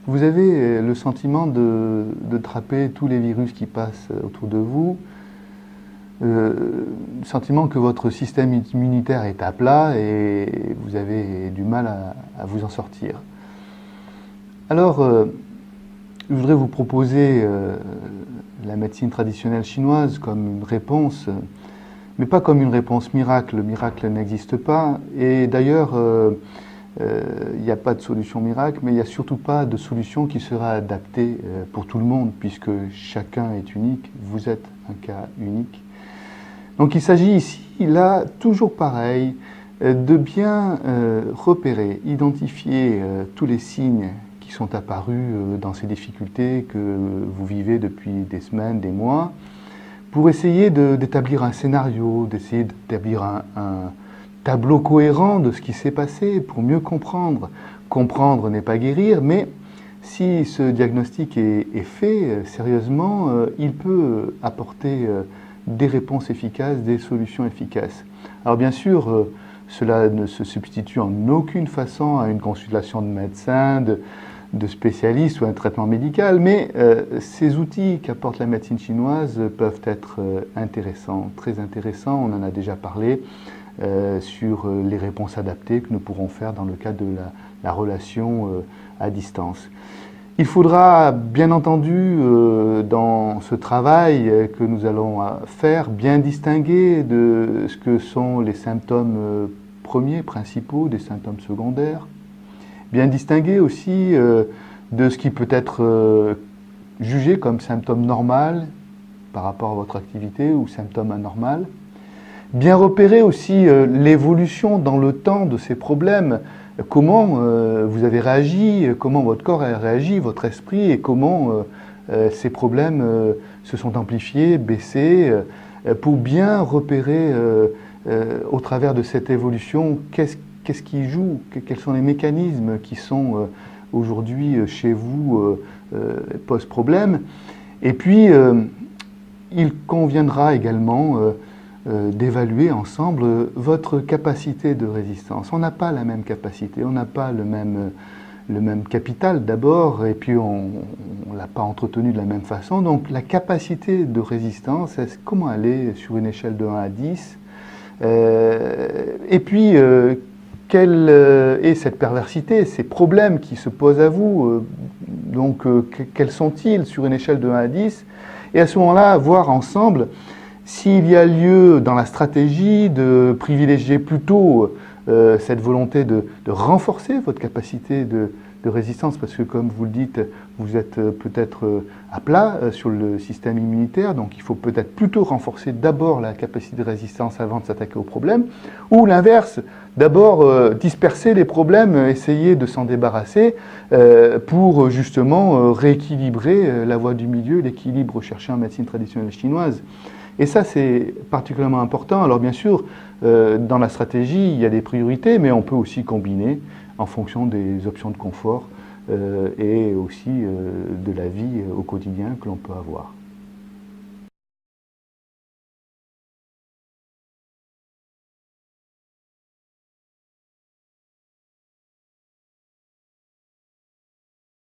vous avez le sentiment de attraper tous les virus qui passent autour de vous, le sentiment que votre système immunitaire est à plat et vous avez du mal à vous en sortir. Alors, je voudrais vous proposer la médecine traditionnelle chinoise comme une réponse, mais pas comme une réponse miracle. Le miracle n'existe pas. Et d'ailleurs, il n'y a pas de solution miracle, mais il n'y a surtout pas de solution qui sera adaptée pour tout le monde, puisque chacun est unique. Vous êtes un cas unique. Donc il s'agit ici, là, toujours pareil, de bien repérer, identifier tous les signes qui sont apparus dans ces difficultés que vous vivez depuis des semaines, des mois, pour essayer d'établir un scénario, d'essayer d'établir un tableau cohérent de ce qui s'est passé pour mieux comprendre. Comprendre n'est pas guérir, mais si ce diagnostic est fait sérieusement, il peut apporter des réponses efficaces, des solutions efficaces. Alors bien sûr, cela ne se substitue en aucune façon à une consultation de médecin, de spécialistes ou un traitement médical, mais ces outils qu'apporte la médecine chinoise peuvent être intéressants, très intéressants. On en a déjà parlé sur les réponses adaptées que nous pourrons faire dans le cadre de la relation à distance. Il faudra bien entendu dans ce travail que nous allons faire bien distinguer de ce que sont les symptômes premiers, principaux, des symptômes secondaires, bien distinguer aussi de ce qui peut être jugé comme symptôme normal par rapport à votre activité ou symptôme anormal, bien repérer aussi l'évolution dans le temps de ces problèmes. Comment vous avez réagi, comment votre corps a réagi, votre esprit, et comment ces problèmes se sont amplifiés, baissés, pour bien repérer au travers de cette évolution qu'est-ce qui joue, quels sont les mécanismes qui sont aujourd'hui chez vous posent problème. Et puis, il conviendra également d'évaluer ensemble votre capacité de résistance. On n'a pas la même capacité, on n'a pas le même capital d'abord, et puis on ne l'a pas entretenu de la même façon. Donc la capacité de résistance, comment elle est sur une échelle de 1 à 10 et puis quelle est cette perversité, ces problèmes qui se posent à vous, donc quels sont-ils sur une échelle de 1 à 10, et à ce moment-là, voir ensemble s'il y a lieu dans la stratégie de privilégier plutôt cette volonté de renforcer votre capacité de résistance, parce que comme vous le dites, vous êtes peut-être à plat sur le système immunitaire, donc il faut peut-être plutôt renforcer d'abord la capacité de résistance avant de s'attaquer aux problèmes, ou l'inverse, d'abord disperser les problèmes, essayer de s'en débarrasser pour justement rééquilibrer la voie du milieu, l'équilibre recherché en médecine traditionnelle chinoise. Et ça, c'est particulièrement important. Alors bien sûr, dans la stratégie, il y a des priorités, mais on peut aussi combiner en fonction des options de confort et aussi de la vie au quotidien que l'on peut avoir.